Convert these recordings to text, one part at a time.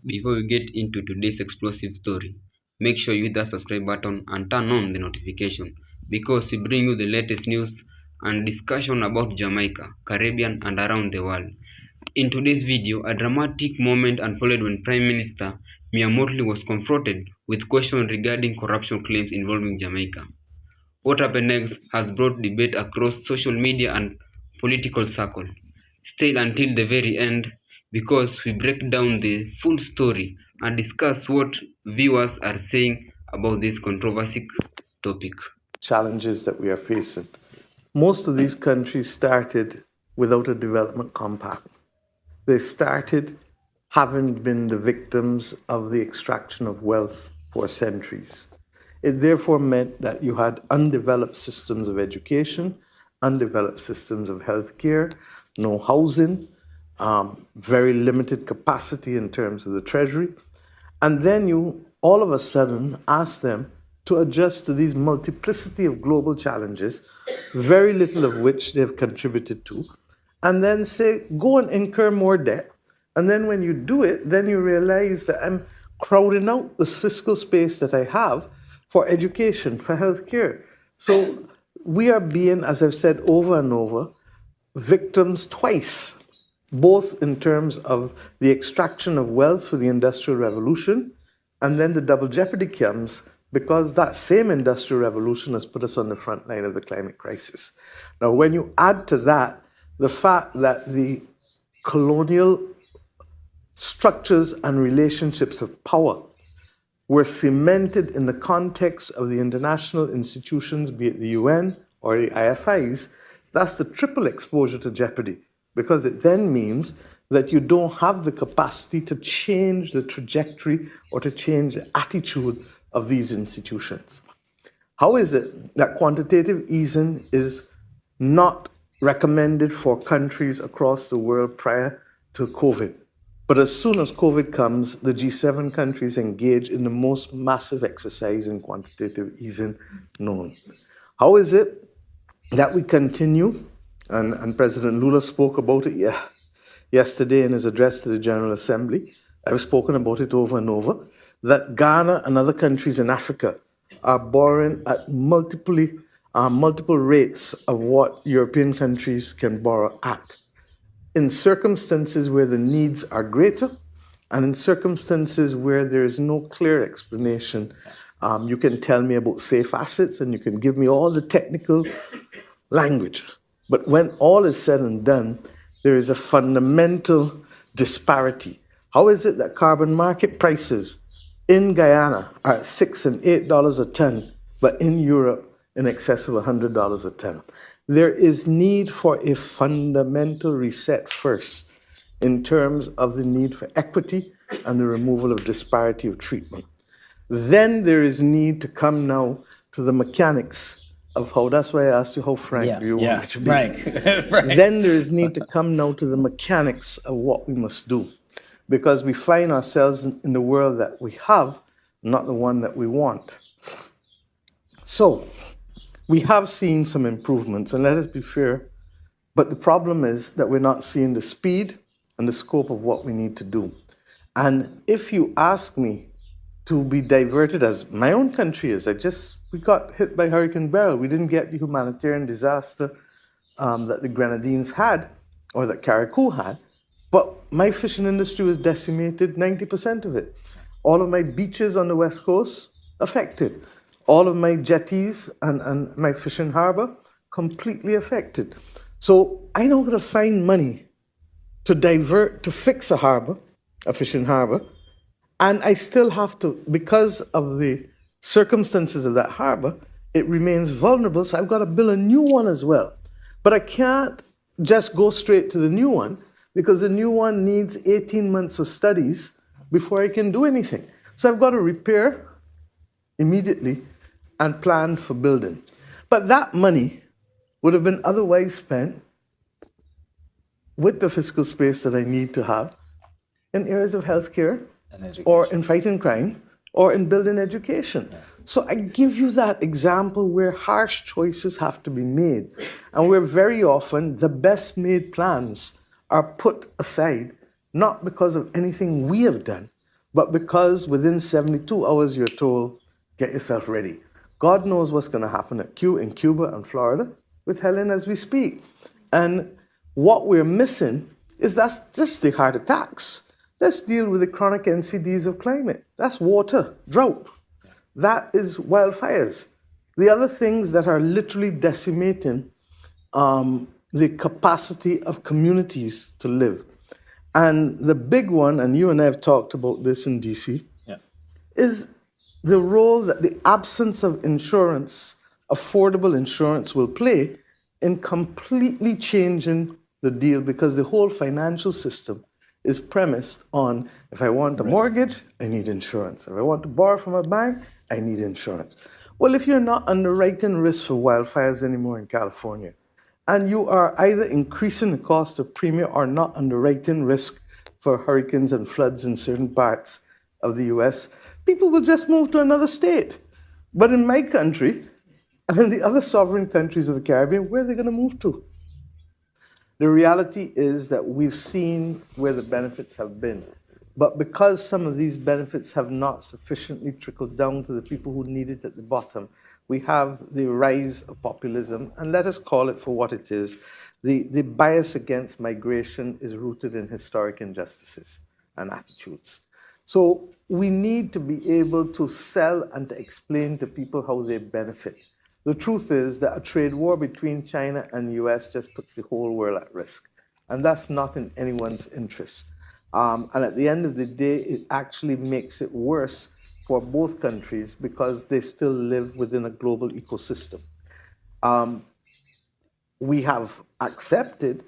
Before we get into today's explosive story, make sure you hit that subscribe button and turn on the notification because we bring you the latest news and discussion about Jamaica, Caribbean, and around the world. In today's video, a dramatic moment unfolded when Prime Minister Mia Mottley was confronted with questions regarding corruption claims involving Jamaica. What happened next has brought debate across social media and political circles. Stay until the very end because we break down the full story and discuss what viewers are saying about this controversial topic. Challenges that we are facing. Most of these countries started without a development compact. They started having been the victims of the extraction of wealth for centuries. It therefore meant that you had undeveloped systems of education, undeveloped systems of healthcare, no housing, very limited capacity in terms of the treasury. And then you all of a sudden ask them to adjust to these multiplicity of global challenges, very little of which they've contributed to, and then say, go and incur more debt. And then when you do it, then you realize that I'm crowding out this fiscal space that I have for education, for healthcare. So we are being, as I've said over and over, victims twice, both in terms of the extraction of wealth for the Industrial Revolution, and then the double jeopardy comes because that same Industrial Revolution has put us on the front line of the climate crisis. Now, when you add to that the fact that the colonial structures and relationships of power were cemented in the context of the international institutions, be it the UN or the IFIs, that's the triple exposure to jeopardy, because it then means that you don't have the capacity to change the trajectory or to change the attitude of these institutions. How is it that quantitative easing is not recommended for countries across the world prior to COVID? But as soon as COVID comes, the G7 countries engage in the most massive exercise in quantitative easing known. How is it that we continue, and President Lula spoke about it yesterday in his address to the General Assembly, I've spoken about it over and over, that Ghana and other countries in Africa are borrowing at multiple rates of what European countries can borrow at, in circumstances where the needs are greater and in circumstances where there is no clear explanation. You can tell me about safe assets and you can give me all the technical language. But when all is said and done, there is a fundamental disparity. How is it that carbon market prices in Guyana are at $6 and $8 a ton, but in Europe in excess of $100 a ton? There is need for a fundamental reset first in terms of the need for equity and the removal of disparity of treatment. Then there is need to come now to the mechanics of how, that's why I asked you how frank do you want me to be. Frank. Then there is need to come now to the mechanics of what we must do, because we find ourselves in the world that we have, not the one that we want. So we have seen some improvements, and let us be fair, but the problem is that we're not seeing the speed and the scope of what we need to do. And if you ask me to be diverted, as my own country is, we got hit by Hurricane Beryl. We didn't get the humanitarian disaster that the Grenadines had or that Carriacou had, but my fishing industry was decimated, 90% of it. All of my beaches on the West Coast affected. All of my jetties and my fishing harbor completely affected. So I now got to find money to fix a harbor, a fishing harbor, and I still have to, because of the circumstances of that harbor, it remains vulnerable, so I've got to build a new one as well. But I can't just go straight to the new one, because the new one needs 18 months of studies before I can do anything. So I've got to repair immediately and plan for building. But that money would have been otherwise spent with the fiscal space that I need to have in areas of healthcare, or in fighting crime, or in building education. So I give you that example where harsh choices have to be made, and where very often the best made plans are put aside, not because of anything we have done, But because within 72 hours you're told, get yourself ready. God knows what's going to happen in Cuba and Florida with Helen as we speak. And what we're missing is that's just the heart attacks. Let's deal with the chronic NCDs of climate. That's water, drought. That is wildfires. The other things that are literally decimating the capacity of communities to live. And the big one, and you and I have talked about this in DC, is the role that the absence of insurance, affordable insurance, will play in completely changing the deal, because the whole financial system is premised on, if I want a mortgage, I need insurance. If I want to borrow from a bank, I need insurance. Well, if you're not underwriting risk for wildfires anymore in California, and you are either increasing the cost of premium or not underwriting risk for hurricanes and floods in certain parts of the US, people will just move to another state. But in my country, and in the other sovereign countries of the Caribbean, where are they going to move to? The reality is that we've seen where the benefits have been. But because some of these benefits have not sufficiently trickled down to the people who need it at the bottom, we have the rise of populism, and let us call it for what it is. The bias against migration is rooted in historic injustices and attitudes. So we need to be able to sell and to explain to people how they benefit. The truth is that a trade war between China and the US just puts the whole world at risk. And that's not in anyone's interest. And at the end of the day, it actually makes it worse for both countries because they still live within a global ecosystem. We have accepted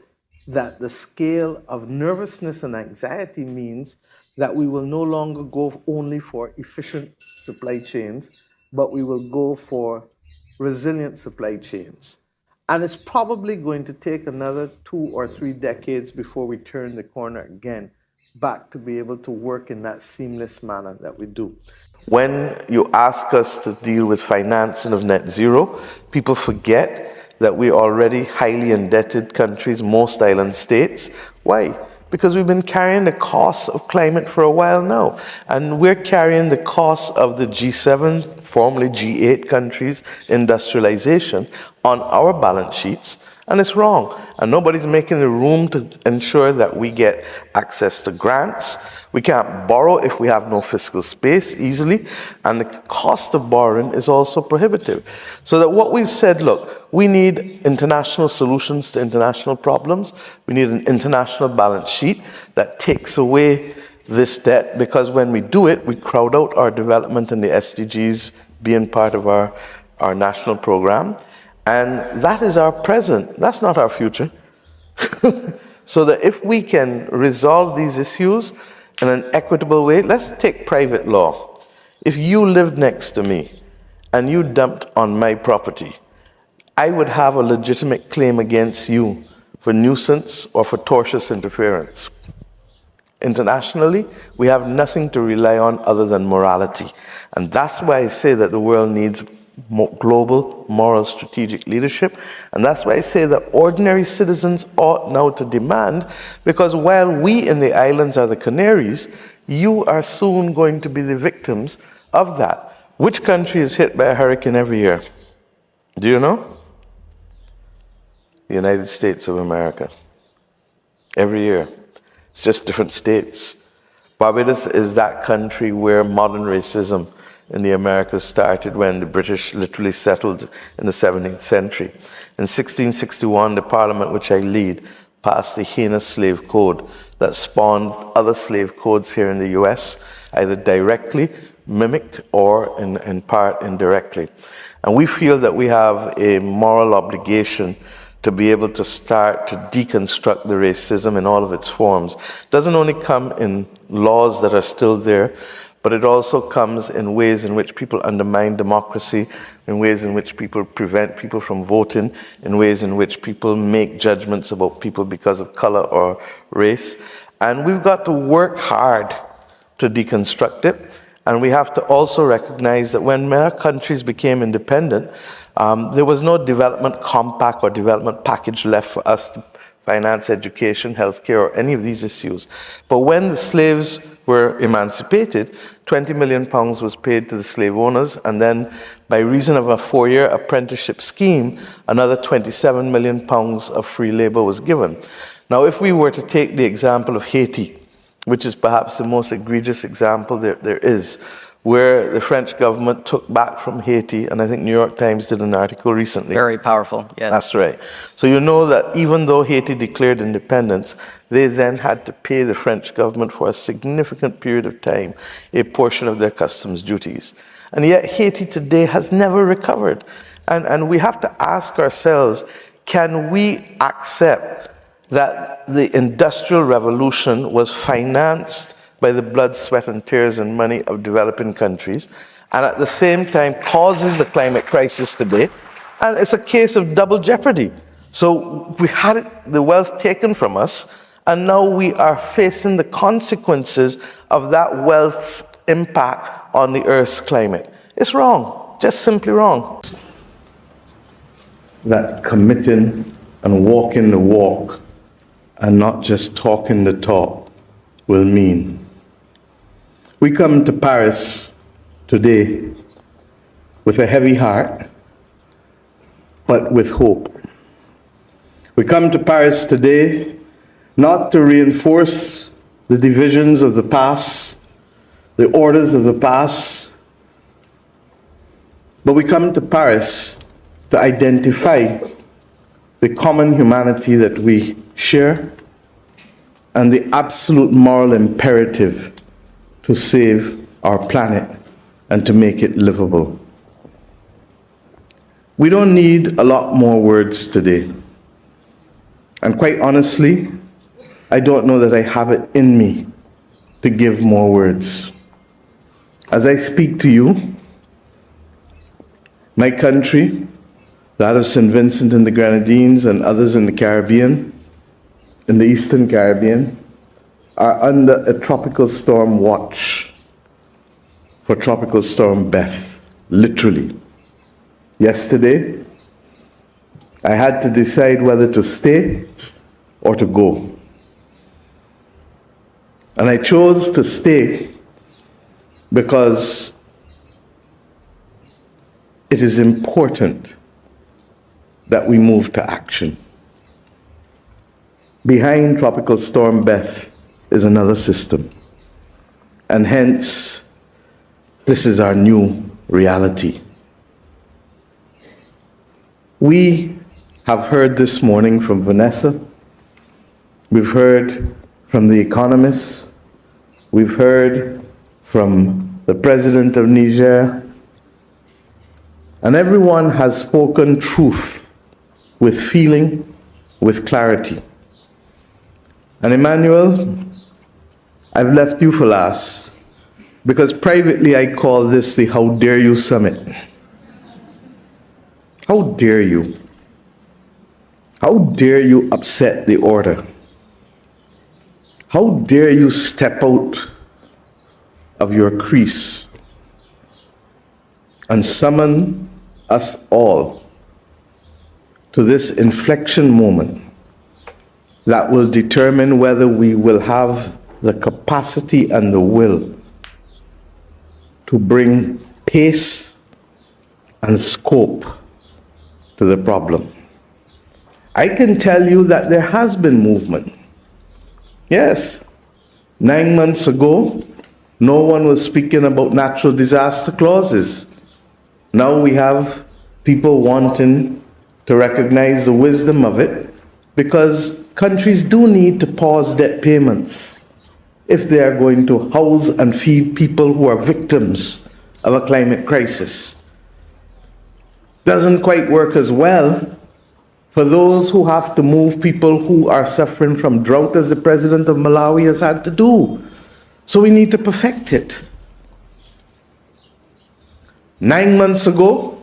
that the scale of nervousness and anxiety means that we will no longer go only for efficient supply chains, but we will go for resilient supply chains. And it's probably going to take another 2 or 3 decades before we turn the corner again back to be able to work in that seamless manner that we do. When you ask us to deal with financing of net zero, people forget that we're already highly indebted countries, most island states. Why? Because we've been carrying the costs of climate for a while now. And we're carrying the costs of the G7, formerly G8 countries' industrialization on our balance sheets. And it's wrong. And nobody's making the room to ensure that we get access to grants. We can't borrow if we have no fiscal space easily. And the cost of borrowing is also prohibitive. So that what we've said, look, we need international solutions to international problems. We need an international balance sheet that takes away this debt, because when we do it, we crowd out our development and the SDGs being part of our national program. And that is our present. That's not our future. So that if we can resolve these issues in an equitable way, let's take private law. If you lived next to me and you dumped on my property, I would have a legitimate claim against you for nuisance or for tortious interference. Internationally, we have nothing to rely on other than morality. And that's why I say that the world needs global moral strategic leadership. And that's why I say that ordinary citizens ought now to demand, because while we in the islands are the canaries, you are soon going to be the victims of that. Which country is hit by a hurricane every year? Do you know? The United States of America. Every year. It's just different states. Barbados is that country where modern racism in the Americas started, when the British literally settled in the 17th century. In 1661, the parliament which I lead passed the heinous slave code that spawned other slave codes here in the US, either directly mimicked or in part indirectly. And we feel that we have a moral obligation to be able to start to deconstruct the racism in all of its forms. It doesn't only come in laws that are still there, but it also comes in ways in which people undermine democracy, in ways in which people prevent people from voting, in ways in which people make judgments about people because of color or race. And we've got to work hard to deconstruct it. And we have to also recognize that when many countries became independent, there was no development compact or development package left for us to finance, education, healthcare, or any of these issues. But when the slaves were emancipated, 20 million pounds was paid to the slave owners, and then by reason of a 4-year apprenticeship scheme, another 27 million pounds of free labor was given. Now, if we were to take the example of Haiti, which is perhaps the most egregious example there is, where the French government took back from Haiti, and I think New York Times did an article recently. Very powerful, yes. That's right. So you know that even though Haiti declared independence, they then had to pay the French government for a significant period of time a portion of their customs duties. And yet Haiti today has never recovered. And we have to ask ourselves, can we accept that the Industrial Revolution was financed by the blood, sweat, and tears and money of developing countries, and at the same time causes the climate crisis today? And it's a case of double jeopardy. So we had the wealth taken from us, and now we are facing the consequences of that wealth's impact on the Earth's climate. It's wrong, just simply wrong. That committing and walking the walk and not just talking the talk will mean. We come to Paris today with a heavy heart, but with hope. We come to Paris today not to reinforce the divisions of the past, the orders of the past, but we come to Paris to identify the common humanity that we share and the absolute moral imperative to save our planet and to make it livable. We don't need a lot more words today. And quite honestly, I don't know that I have it in me to give more words. As I speak to you, my country, that of St. Vincent and the Grenadines and others in the Caribbean, in the Eastern Caribbean, are under a tropical storm watch for Tropical Storm Beth, literally. Yesterday, I had to decide whether to stay or to go. And I chose to stay because it is important that we move to action. Behind Tropical Storm Beth is another system. And hence, this is our new reality. We have heard this morning from Vanessa. We've heard from the economists. We've heard from the president of Niger. And everyone has spoken truth with feeling, with clarity. And Emmanuel, I've left you for last, because privately I call this the How Dare You Summit. How dare you? How dare you upset the order? How dare you step out of your crease and summon us all to this inflection moment that will determine whether we will have the capacity and the will to bring pace and scope to the problem. I can tell you that there has been movement. Yes, 9 months ago, no one was speaking about natural disaster clauses. Now we have people wanting to recognize the wisdom of it, because countries do need to pause debt payments if they are going to house and feed people who are victims of a climate crisis. Doesn't quite work as well for those who have to move people who are suffering from drought, as the president of Malawi has had to do. So we need to perfect it. 9 months ago,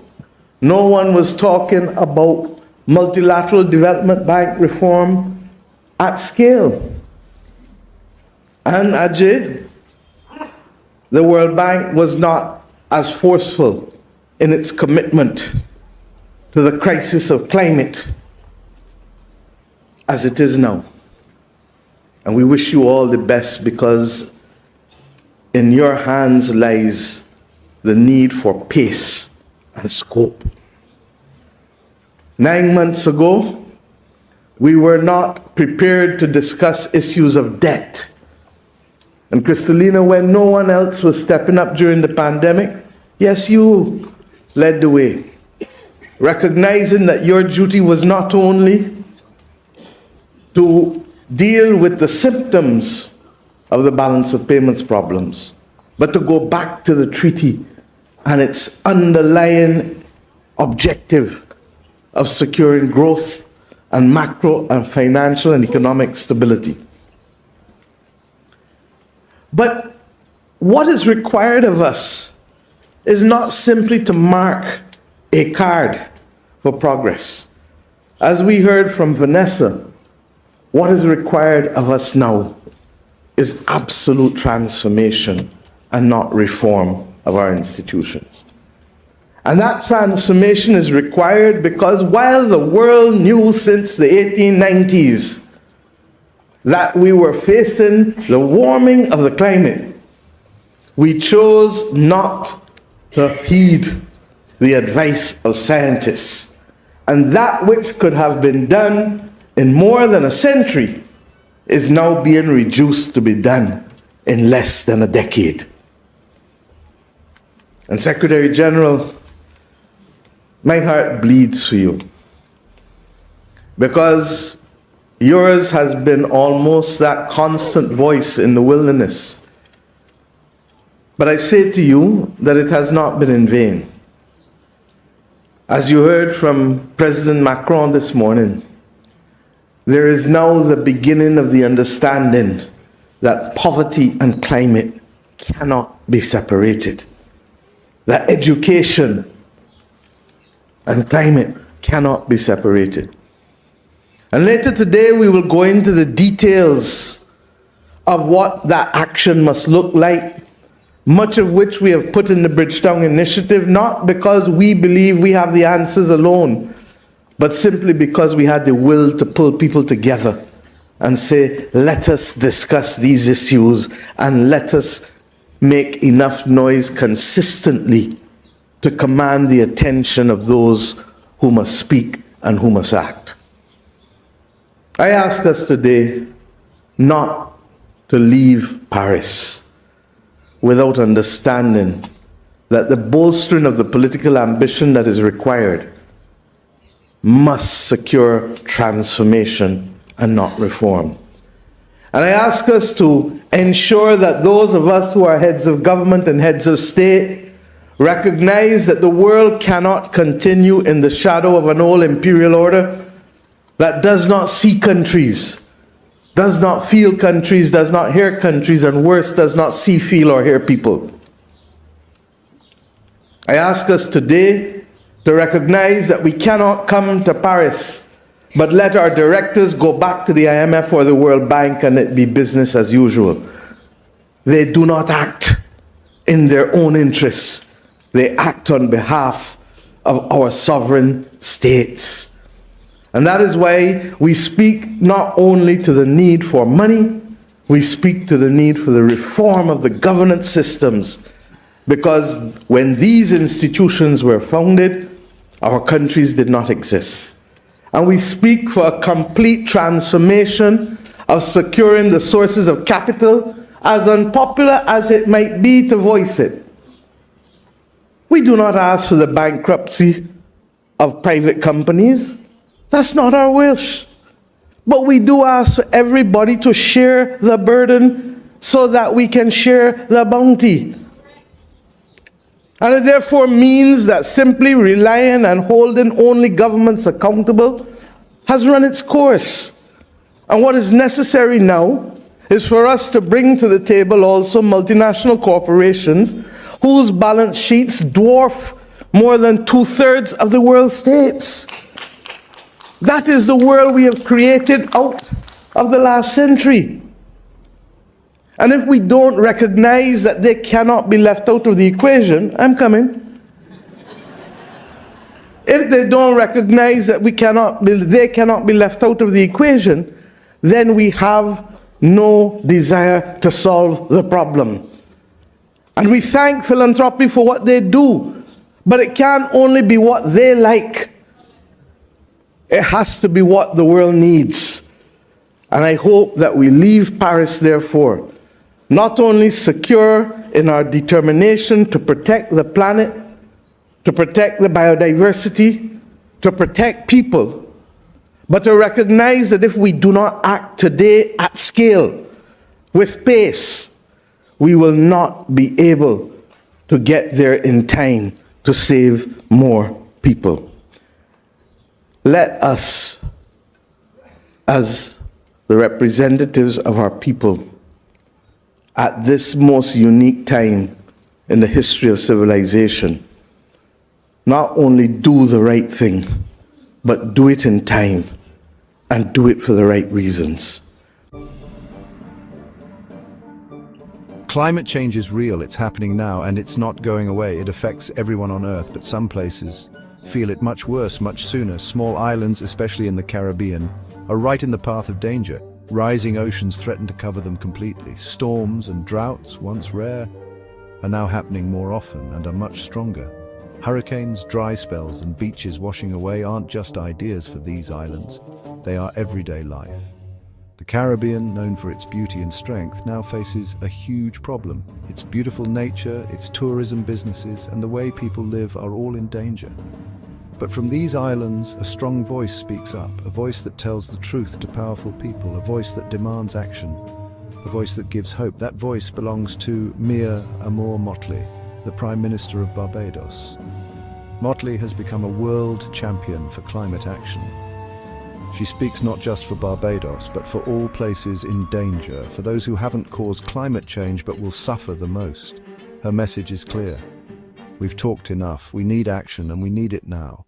no one was talking about multilateral development bank reform at scale. And Ajay, the World Bank was not as forceful in its commitment to the crisis of climate as it is now. And we wish you all the best, because in your hands lies the need for pace and scope. 9 months ago, we were not prepared to discuss issues of debt. And Kristalina, when no one else was stepping up during the pandemic, yes, you led the way, recognizing that your duty was not only to deal with the symptoms of the balance of payments problems, but to go back to the treaty and its underlying objective of securing growth and macro and financial and economic stability. But what is required of us is not simply to mark a card for progress. As we heard from Vanessa, what is required of us now is absolute transformation and not reform of our institutions. And that transformation is required because while the world knew since the 1890s that we were facing the warming of the climate, we chose not to heed the advice of scientists. And that which could have been done in more than a century is now being reduced to be done in less than a decade. And Secretary General, my heart bleeds for you, because yours has been almost that constant voice in the wilderness. But I say to you that it has not been in vain. As you heard from President Macron this morning, there is now the beginning of the understanding that poverty and climate cannot be separated, that education and climate cannot be separated. And later today we will go into the details of what that action must look like, much of which we have put in the Bridgetown Initiative, not because we believe we have the answers alone, but simply because we had the will to pull people together and say, let us discuss these issues and let us make enough noise consistently to command the attention of those who must speak and who must act. I ask us today not to leave Paris without understanding that the bolstering of the political ambition that is required must secure transformation and not reform. And I ask us to ensure that those of us who are heads of government and heads of state recognize that the world cannot continue in the shadow of an old imperial order that does not see countries, does not feel countries, does not hear countries, and worse, does not see, feel, or hear people. I ask us today to recognize that we cannot come to Paris but let our directors go back to the IMF or the World Bank and it be business as usual. They do not act in their own interests. They act on behalf of our sovereign states. And that is why we speak not only to the need for money, we speak to the need for the reform of the governance systems. Because when these institutions were founded, our countries did not exist. And we speak for a complete transformation of securing the sources of capital, as unpopular as it might be to voice it. We do not ask for the bankruptcy of private companies. That's not our wish. But we do ask for everybody to share the burden so that we can share the bounty. And it therefore means that simply relying and holding only governments accountable has run its course. And what is necessary now is for us to bring to the table also multinational corporations whose balance sheets dwarf more than 2/3 of the world's states. That is the world we have created out of the last century. And if we don't recognize that they cannot be left out of the equation, I'm coming. If they don't recognize that they cannot be left out of the equation, then we have no desire to solve the problem. And we thank philanthropy for what they do, but it can't only be what they like. It has to be what the world needs. And I hope that we leave Paris, therefore, not only secure in our determination to protect the planet, to protect the biodiversity, to protect people, but to recognize that if we do not act today at scale, with pace, we will not be able to get there in time to save more people. Let us, as the representatives of our people, at this most unique time in the history of civilization, not only do the right thing, but do it in time and do it for the right reasons. Climate change is real, it's happening now, and it's not going away. It affects everyone on Earth, but some places feel it much worse, much sooner. Small islands, especially in the Caribbean, are right in the path of danger. Rising oceans threaten to cover them completely. Storms and droughts, once rare, are now happening more often and are much stronger. Hurricanes, dry spells, and beaches washing away aren't just ideas for these islands. They are everyday life. The Caribbean, known for its beauty and strength, now faces a huge problem. Its beautiful nature, its tourism businesses, and the way people live are all in danger. But from these islands, a strong voice speaks up, a voice that tells the truth to powerful people, a voice that demands action, a voice that gives hope. That voice belongs to Mia Mottley, the Prime Minister of Barbados. Mottley has become a world champion for climate action. She speaks not just for Barbados, but for all places in danger, for those who haven't caused climate change but will suffer the most. Her message is clear. We've talked enough. We need action, and we need it now.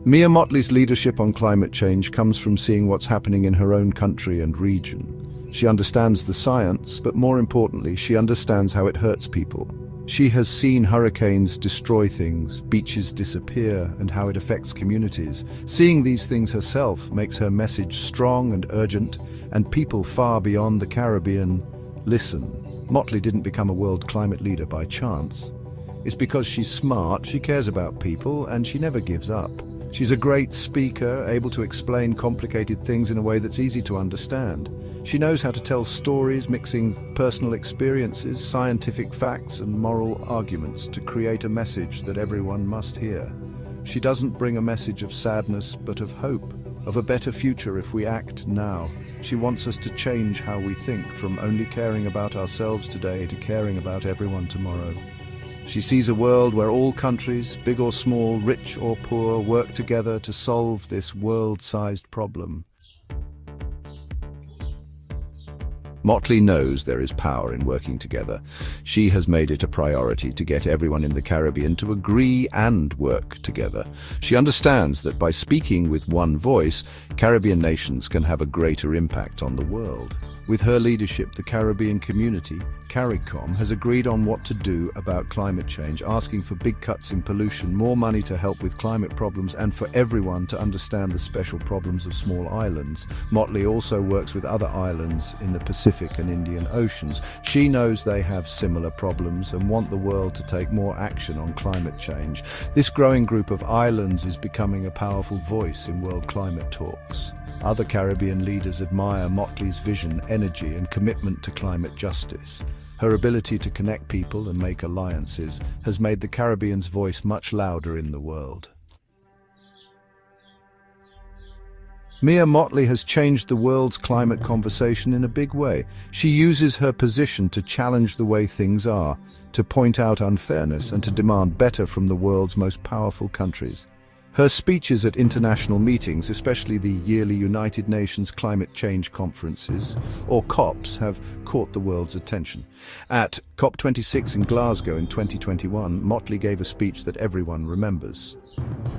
Mia Mottley's leadership on climate change comes from seeing what's happening in her own country and region. She understands the science, but more importantly, she understands how it hurts people. She has seen hurricanes destroy things, beaches disappear, and how it affects communities. Seeing these things herself makes her message strong and urgent, and people far beyond the Caribbean listen. Mottley didn't become a world climate leader by chance. It's because she's smart, she cares about people, and she never gives up. She's a great speaker, able to explain complicated things in a way that's easy to understand. She knows how to tell stories, mixing personal experiences, scientific facts, and moral arguments to create a message that everyone must hear. She doesn't bring a message of sadness, but of hope, of a better future if we act now. She wants us to change how we think, from only caring about ourselves today to caring about everyone tomorrow. She sees a world where all countries, big or small, rich or poor, work together to solve this world-sized problem. Mottley knows there is power in working together. She has made it a priority to get everyone in the Caribbean to agree and work together. She understands that by speaking with one voice, Caribbean nations can have a greater impact on the world. With her leadership, the Caribbean community, CARICOM, has agreed on what to do about climate change, asking for big cuts in pollution, more money to help with climate problems, and for everyone to understand the special problems of small islands. Mottley also works with other islands in the Pacific and Indian Oceans. She knows they have similar problems and want the world to take more action on climate change. This growing group of islands is becoming a powerful voice in world climate talks. Other Caribbean leaders admire Mottley's vision, energy, and commitment to climate justice. Her ability to connect people and make alliances has made the Caribbean's voice much louder in the world. Mia Mottley has changed the world's climate conversation in a big way. She uses her position to challenge the way things are, to point out unfairness, and to demand better from the world's most powerful countries. Her speeches at international meetings, especially the yearly United Nations Climate Change Conferences, or COPs, have caught the world's attention. At COP26 in Glasgow in 2021, Mottley gave a speech that everyone remembers.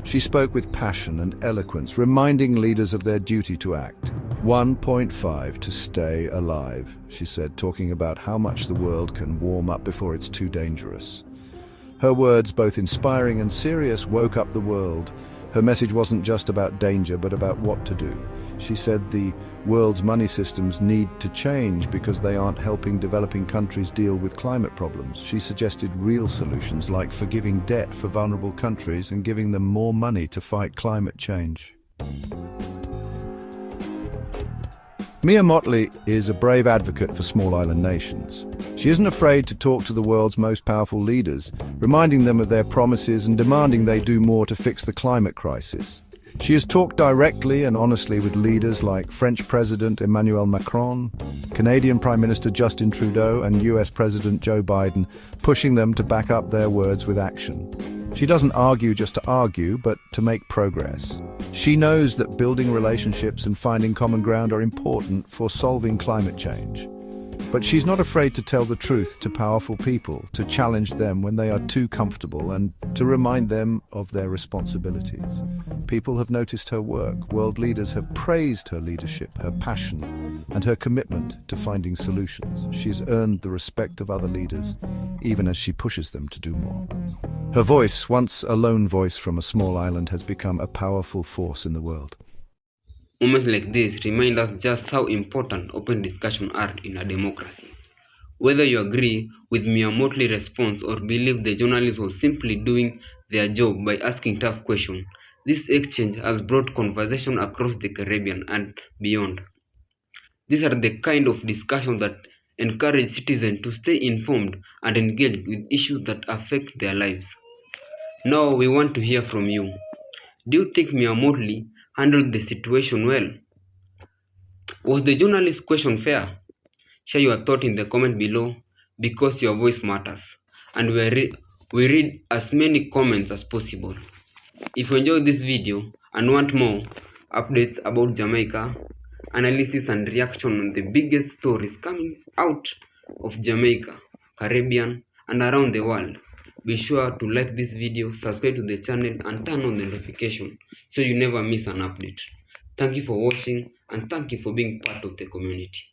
She spoke with passion and eloquence, reminding leaders of their duty to act. 1.5 to stay alive, she said, talking about how much the world can warm up before it's too dangerous. Her words, both inspiring and serious, woke up the world. Her message wasn't just about danger, but about what to do. She said the world's money systems need to change because they aren't helping developing countries deal with climate problems. She suggested real solutions like forgiving debt for vulnerable countries and giving them more money to fight climate change. Mia Mottley is a brave advocate for small island nations. She isn't afraid to talk to the world's most powerful leaders, reminding them of their promises and demanding they do more to fix the climate crisis. She has talked directly and honestly with leaders like French President Emmanuel Macron, Canadian Prime Minister Justin Trudeau, and US President Joe Biden, pushing them to back up their words with action. She doesn't argue just to argue, but to make progress. She knows that building relationships and finding common ground are important for solving climate change. But she's not afraid to tell the truth to powerful people, to challenge them when they are too comfortable, and to remind them of their responsibilities. People have noticed her work. World leaders have praised her leadership, her passion, and her commitment to finding solutions. She's earned the respect of other leaders, even as she pushes them to do more. Her voice, once a lone voice from a small island, has become a powerful force in the world. Moments like this remind us just how important open discussion are in a democracy. Whether you agree with Mia Mottley's response or believe the journalist was simply doing their job by asking tough questions, this exchange has brought conversation across the Caribbean and beyond. These are the kind of discussions that encourage citizens to stay informed and engaged with issues that affect their lives. Now we want to hear from you. Do you think Mia Mottley handled the situation well? Was the journalist's question fair? Share your thought in the comment below because your voice matters and we read as many comments as possible. If you enjoyed this video and want more updates about Jamaica, analysis and reaction on the biggest stories coming out of Jamaica, Caribbean and around the world, be sure to like this video, subscribe to the channel and turn on the notification so you never miss an update. Thank you for watching and thank you for being part of the community.